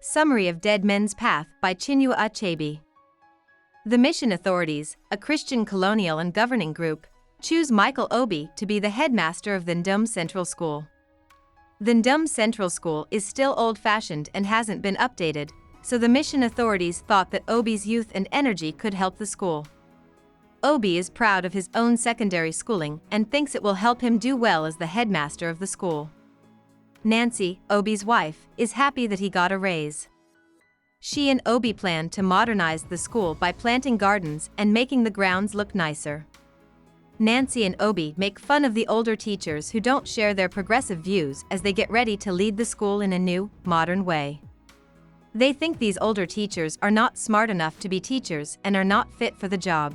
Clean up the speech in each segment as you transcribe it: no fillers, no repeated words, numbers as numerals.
Summary of Dead Men's Path by Chinua Achebe. The mission authorities, a Christian colonial and governing group, choose Michael Obi to be the headmaster of the Ndume Central School. The Ndume Central School is still old-fashioned and hasn't been updated, so the mission authorities thought that Obi's youth and energy could help the school. Obi is proud of his own secondary schooling and thinks it will help him do well as the headmaster of the school. Nancy, Obi's wife, is happy that he got a raise. She and Obi plan to modernize the school by planting gardens and making the grounds look nicer. Nancy and Obi make fun of the older teachers who don't share their progressive views as they get ready to lead the school in a new, modern way. They think these older teachers are not smart enough to be teachers and are not fit for the job.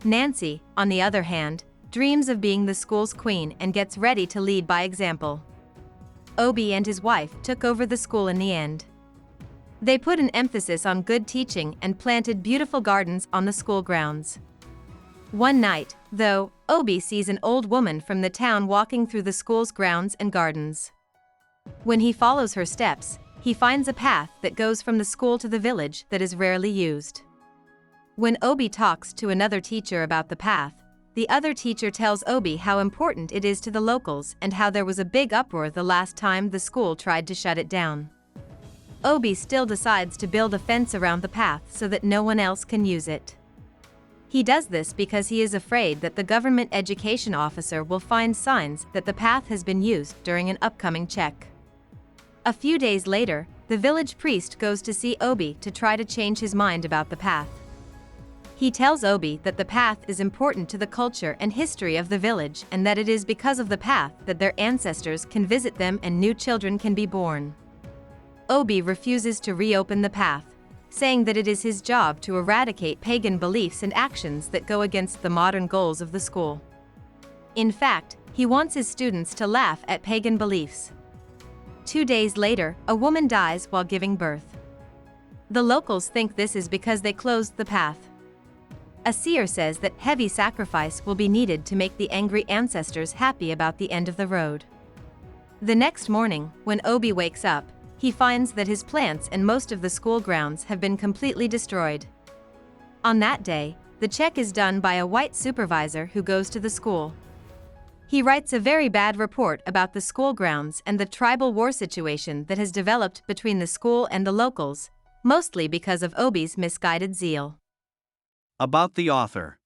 Nancy, on the other hand, dreams of being the school's queen and gets ready to lead by example. Obi and his wife took over the school in the end. They put an emphasis on good teaching and planted beautiful gardens on the school grounds. One night, though, Obi sees an old woman from the town walking through the school's grounds and gardens. When he follows her steps, he finds a path that goes from the school to the village that is rarely used. When Obi talks to another teacher about the path, the other teacher tells Obi how important it is to the locals and how there was a big uproar the last time the school tried to shut it down. Obi still decides to build a fence around the path so that no one else can use it. He does this because he is afraid that the government education officer will find signs that the path has been used during an upcoming check. A few days later, the village priest goes to see Obi to try to change his mind about the path. He tells Obi that the path is important to the culture and history of the village and that it is because of the path that their ancestors can visit them and new children can be born. Obi refuses to reopen the path, saying that it is his job to eradicate pagan beliefs and actions that go against the modern goals of the school. In fact, he wants his students to laugh at pagan beliefs. 2 days later, a woman dies while giving birth. The locals think this is because they closed the path. A seer says that heavy sacrifice will be needed to make the angry ancestors happy about the end of the road. The next morning, when Obi wakes up, he finds that his plants and most of the school grounds have been completely destroyed. On that day, the check is done by a white supervisor who goes to the school. He writes a very bad report about the school grounds and the tribal war situation that has developed between the school and the locals, mostly because of Obi's misguided zeal. About the author.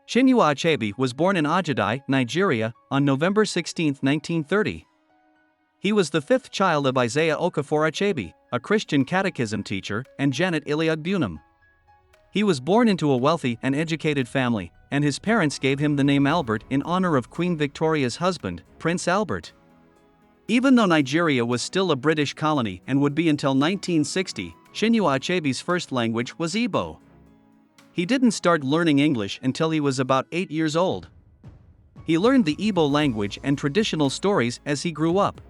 Chinua Achebe was born in Agbe, Nigeria, on November 16, 1930. He was the fifth child of Isaiah Okafor Achebe, a Christian catechism teacher, and Janet Iliagbunam. He was born into a wealthy and educated family, and his parents gave him the name Albert in honor of Queen Victoria's husband, Prince Albert. Even though Nigeria was still a British colony and would be until 1960, Chinua Achebe's first language was Igbo. He didn't start learning English until he was about 8 years old. He learned the Igbo language and traditional stories as he grew up.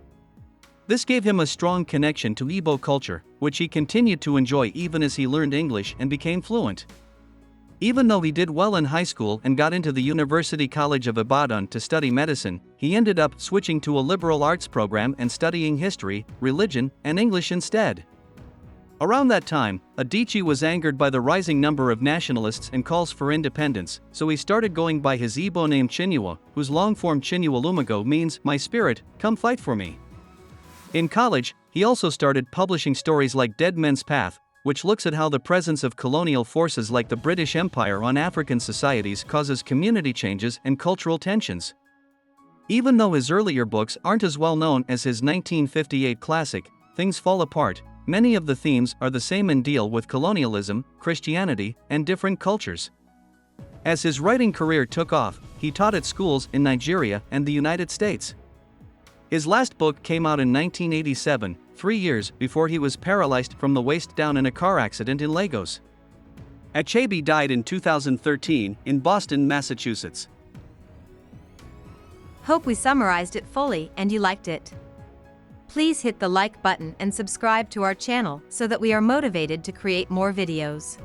This gave him a strong connection to Igbo culture, which he continued to enjoy even as he learned English and became fluent. Even though he did well in high school and got into the University College of Ibadan to study medicine, he ended up switching to a liberal arts program and studying history, religion, and English instead. Around that time, Adichie was angered by the rising number of nationalists and calls for independence, so he started going by his Igbo name Chinua, whose long-form Chinua Lumago means, "My spirit, come fight for me." In college, he also started publishing stories like Dead Men's Path, which looks at how the presence of colonial forces like the British Empire on African societies causes community changes and cultural tensions. Even though his earlier books aren't as well known as his 1958 classic, Things Fall Apart, many of the themes are the same and deal with colonialism, Christianity, and different cultures. As his writing career took off, he taught at schools in Nigeria and the United States. His last book came out in 1987, 3 years before he was paralyzed from the waist down in a car accident in Lagos. Achebe died in 2013 in Boston, Massachusetts. Hope we summarized it fully and you liked it. Please hit the like button and subscribe to our channel so that we are motivated to create more videos.